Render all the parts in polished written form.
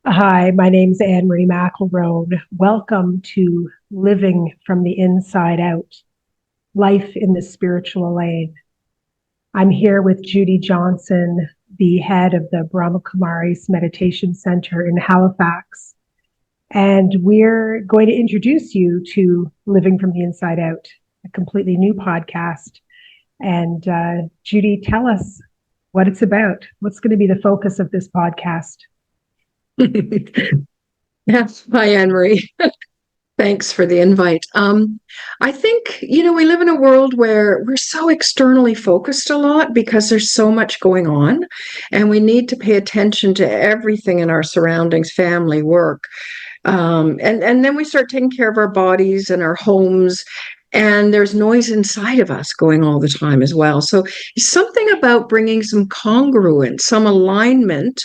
Hi, my name's Anne Marie McElroan. Welcome to Living from the Inside Out, Life in the Spiritual Lane. I'm here with Judy Johnson, the head of the Brahma Kumaris Meditation Center in Halifax. And we're going to introduce you to Living from the Inside Out, a completely new podcast. And Judy, tell us what it's about. What's going to be the focus of this podcast? Yes. Hi, Anne Marie. Thanks for the invite. I think, we live in a world where we're so externally focused a lot because there's so much going on, and we need to pay attention to everything in our surroundings, family, work. And then we start taking care of our bodies and our homes. And there's noise inside of us going all the time as well. So something about bringing some congruence, some alignment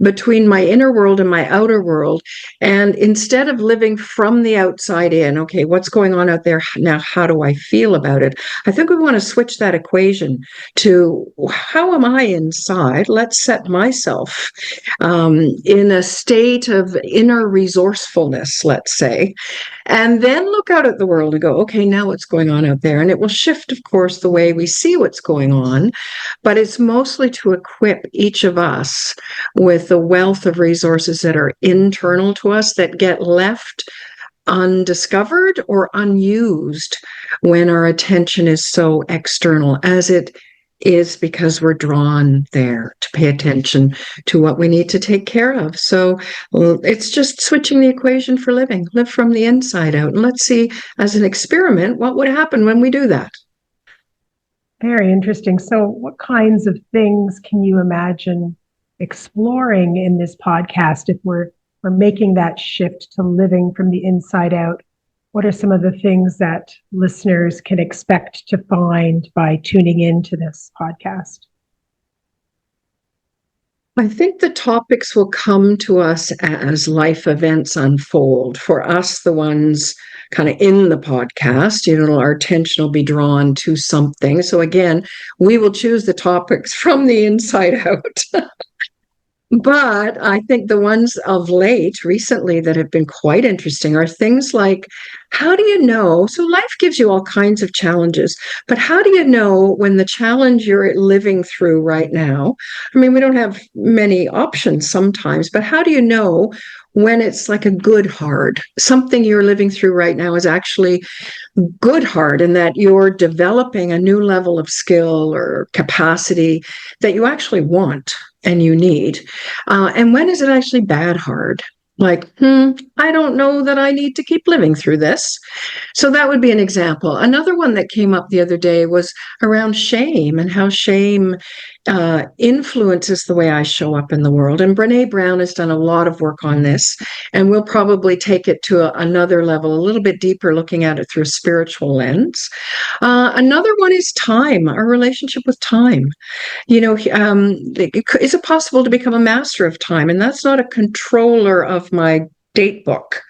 between my inner world and my outer world. And instead of living from the outside in, okay, what's going on out there now? How do I feel about it? I think we want to switch that equation to how am I inside? Let's set myself in a state of inner resourcefulness, let's say, and then look out at the world and go, okay, now what's going on out there? And it will shift, of course, the way we see what's going on, but it's mostly to equip each of us with the wealth of resources that are internal to us that get left undiscovered or unused when our attention is so external, as it is because we're drawn there to pay attention to what we need to take care of. So it's just switching the equation for living, live from the inside out. And let's see, as an experiment, what would happen when we do that. Very interesting. So, what kinds of things can you imagine exploring in this podcast if we're making that shift to living from the inside out? What are some of the things that listeners can expect to find by tuning into this podcast? I think the topics will come to us as life events unfold. For us, the ones kind of in the podcast, our attention will be drawn to something. So again, we will choose the topics from the inside out. But I think the ones of late, recently, that have been quite interesting are things like, how do you know? So life gives you all kinds of challenges, but how do you know when the challenge you're living through right now? I mean, we don't have many options sometimes, but how do you know when it's like a good hard? Something you're living through right now is actually good hard, and that you're developing a new level of skill or capacity that you actually want and you need. And when is it actually bad hard? Like, I don't know that I need to keep living through this. So that would be an example. Another one that came up the other day was around shame and how shame influences the way I show up in the world. And Brene Brown has done a lot of work on this, and we'll probably take it to another level, a little bit deeper, looking at it through a spiritual lens. Another one is time, our relationship with time. Is it possible to become a master of time? And that's not a controller of my date book.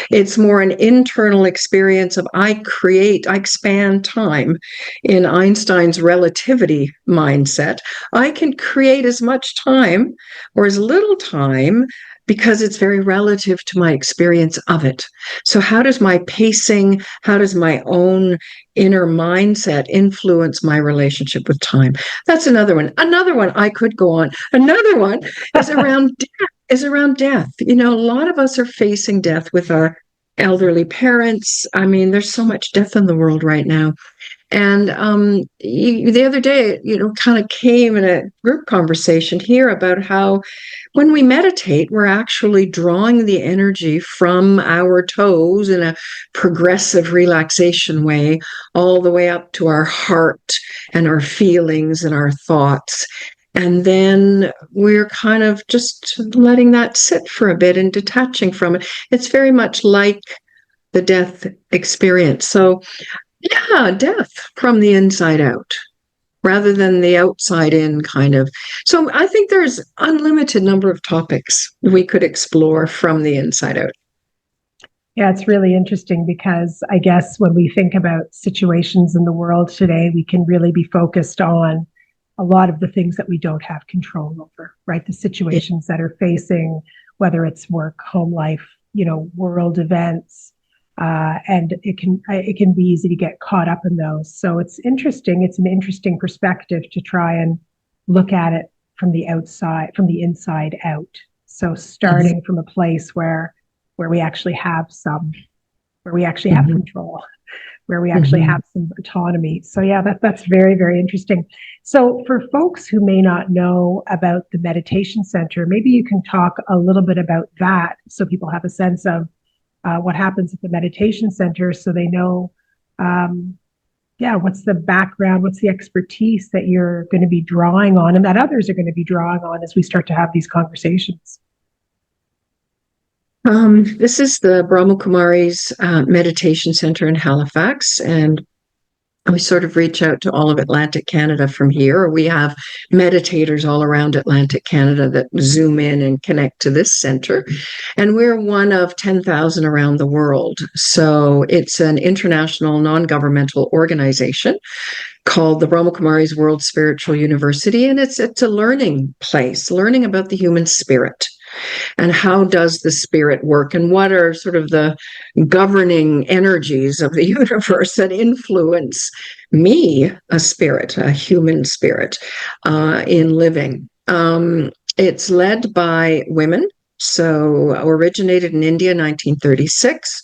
It's more an internal experience of I expand time. In Einstein's relativity mindset, I can create as much time or as little time because it's very relative to my experience of it. So how does my pacing, how does my own inner mindset influence my relationship with time? That's another one. Another one, I could go on. Another one is around death. A lot of us are facing death with our elderly parents. I mean, there's so much death in the world right now. And the other day, kind of came in a group conversation here about how when we meditate, we're actually drawing the energy from our toes in a progressive relaxation way, all the way up to our heart and our feelings and our thoughts. And then we're kind of just letting that sit for a bit and detaching from it. It's very much like the death experience. So yeah, death from the inside out rather than the outside in kind of. So I think there's unlimited number of topics we could explore from the inside out. Yeah, it's really interesting because I guess when we think about situations in the world today, we can really be focused on a lot of the things that we don't have control over, right? The situations that are facing whether it's work, home life, world events. And it can be easy to get caught up in those. So it's interesting. It's an interesting perspective to try and look at it from the outside, from the inside out. So starting from a place where we actually have where we actually have control, where we actually have some autonomy. So yeah, that's very, very interesting. So for folks who may not know about the meditation center, maybe you can talk a little bit about that so people have a sense of what happens at the meditation center, so they know, what's the background, what's the expertise that you're going to be drawing on and that others are going to be drawing on as we start to have these conversations. This is the Brahma Kumaris Meditation Center in Halifax, and we sort of reach out to all of Atlantic Canada from here. We have meditators all around Atlantic Canada that zoom in and connect to this center. And we're one of 10,000 around the world. So it's an international non-governmental organization called the Brahma Kumaris World Spiritual University. And it's a learning place, learning about the human spirit. And how does the spirit work, and what are sort of the governing energies of the universe that influence me, a human spirit, in living. It's led by women. So originated in India, 1936,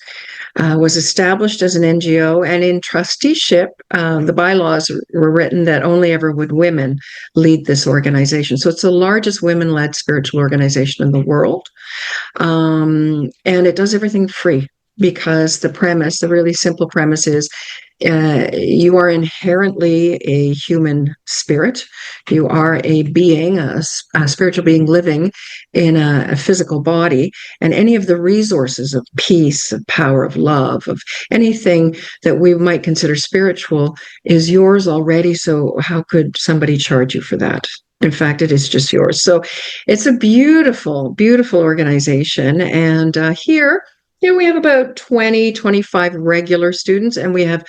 was established as an NGO, and in trusteeship, the bylaws were written that only ever would women lead this organization. So it's the largest women-led spiritual organization in the world. And it does everything free, because the really simple premise is you are inherently a human spirit. You are a being, a spiritual being living in a physical body, and any of the resources of peace, of power, of love, of anything that we might consider spiritual is yours already. So how could somebody charge you for that? In fact, it is just yours. So it's a beautiful, beautiful organization. And here, we have about 20, 25 regular students, and we have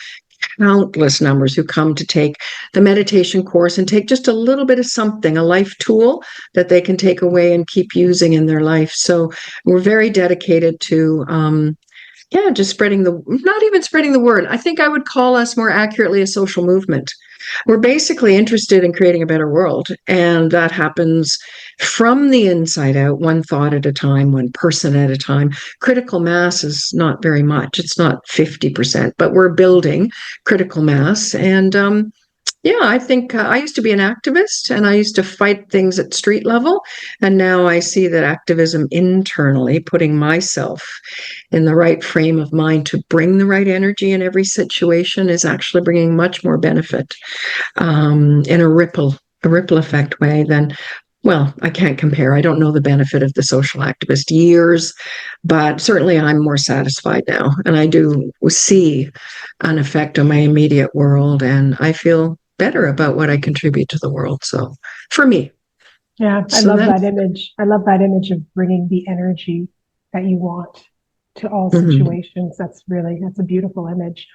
countless numbers who come to take the meditation course and take just a little bit of something, a life tool that they can take away and keep using in their life. So we're very dedicated to just not even spreading the word. I think I would call us more accurately a social movement. We're basically interested in creating a better world, and that happens from the inside out, one thought at a time, one person at a time. Critical mass is not very much. It's not 50%, but we're building critical mass. And I think I used to be an activist, and I used to fight things at street level. And now I see that activism internally, putting myself in the right frame of mind to bring the right energy in every situation, is actually bringing much more benefit in a ripple effect way than, well, I can't compare. I don't know the benefit of the social activist years, but certainly I'm more satisfied now. And I do see an effect on my immediate world, and I feel better about what I contribute to the world. So for me. Yeah, I love that image. I love that image of bringing the energy that you want to all situations. That's a beautiful image.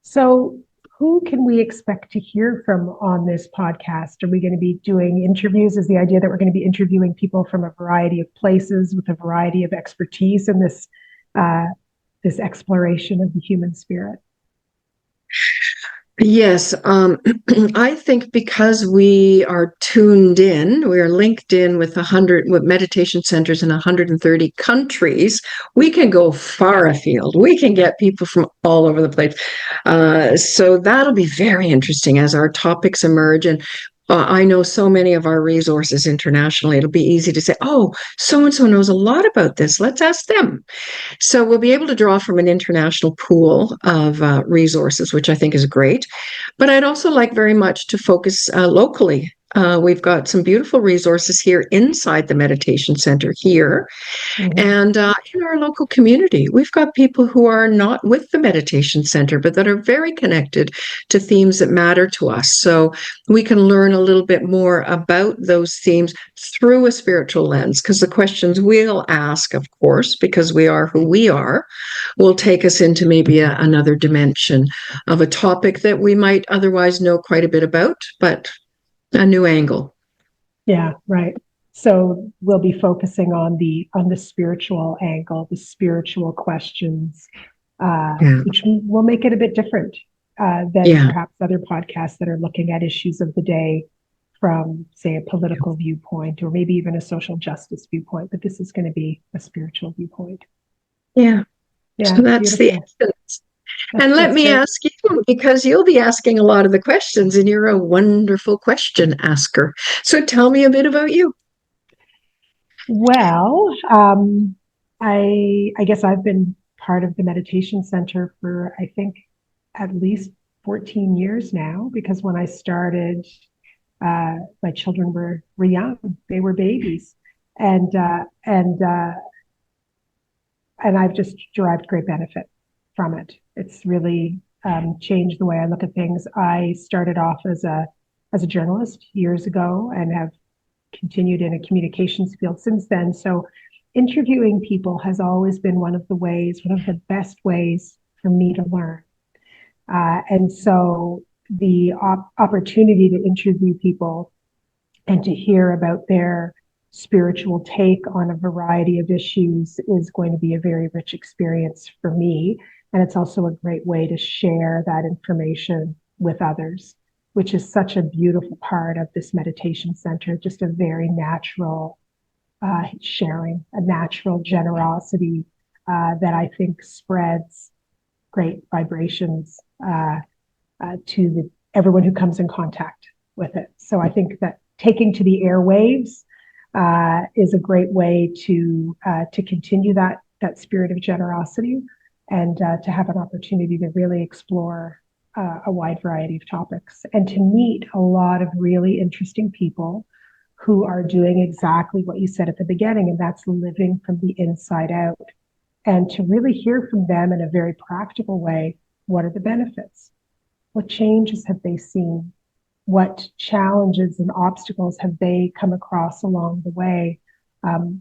So who can we expect to hear from on this podcast? Are we going to be doing interviews? Is the idea that we're going to be interviewing people from a variety of places with a variety of expertise in this exploration of the human spirit? Yes, I think because we are tuned in, we are linked in with meditation centers in 130 countries, we can go far afield. We can get people from all over the place. So that'll be very interesting as our topics emerge. And I know so many of our resources internationally. It'll be easy to say, oh, so-and-so knows a lot about this. Let's ask them. So we'll be able to draw from an international pool of resources, which I think is great. But I'd also like very much to focus locally. We've got some beautiful resources here inside the meditation center here. And in our local community, we've got people who are not with the meditation center, but that are very connected to themes that matter to us. So we can learn a little bit more about those themes through a spiritual lens, because the questions we'll ask, of course, because we are who we are, will take us into maybe another dimension of a topic that we might otherwise know quite a bit about, but a new angle. Yeah, right. So we'll be focusing on the spiritual angle, the spiritual questions, Yeah. which will make it a bit different than Yeah. perhaps other podcasts that are looking at issues of the day from, say, a political viewpoint or maybe even a social justice viewpoint. But this is going to be a spiritual viewpoint. Yeah. Yeah, So that's the beautiful. essence. And let That's me great. ask you, because you'll be asking a lot of the questions and you're a wonderful question asker. So tell me a bit about you. Well, I guess I've been part of the meditation center for I think at least 14 years now, because when I started, my children were young; they were babies, and and I've just derived great benefit from it. It's really changed the way I look at things. I started off as a journalist years ago and have continued in a communications field since then. So interviewing people has always been one of the best ways for me to learn. And so the opportunity to interview people and to hear about their spiritual take on a variety of issues is going to be a very rich experience for me. And it's also a great way to share that information with others, which is such a beautiful part of this meditation center, just a very natural sharing, a natural generosity that I think spreads great vibrations to everyone who comes in contact with it. So I think that taking to the airwaves is a great way to continue that spirit of generosity and to have an opportunity to really explore a wide variety of topics and to meet a lot of really interesting people who are doing exactly what you said at the beginning, and that's living from the inside out. And to really hear from them in a very practical way, what are the benefits? What changes have they seen? What challenges and obstacles have they come across along the way?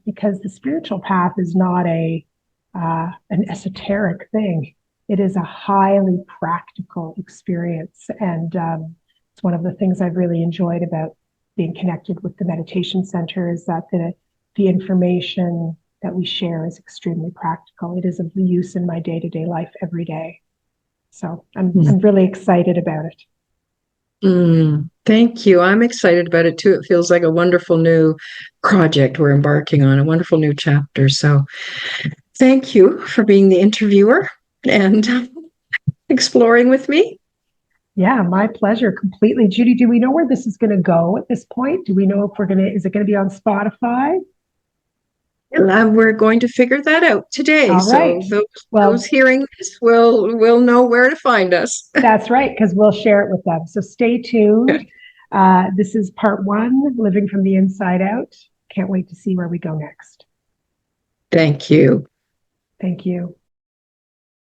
Because the spiritual path is not an esoteric thing. It is a highly practical experience. And it's one of the things I've really enjoyed about being connected with the meditation center is that the information that we share is extremely practical. It is of use in my day-to-day life every day. So I'm really excited about it. Thank you. I'm excited about it too. It feels like a wonderful new project we're embarking on, a wonderful new chapter. So thank you for being the interviewer and exploring with me. Yeah, my pleasure. Completely. Judy, do we know where this is going to go at this point? Do we know if is it going to be on Spotify? We're going to figure that out today. All right. So those Well, hearing this will know where to find us. that's right, because we'll share it with them. So stay tuned. This is part 1, Living from the Inside Out. Can't wait to see where we go next. Thank you. Thank you.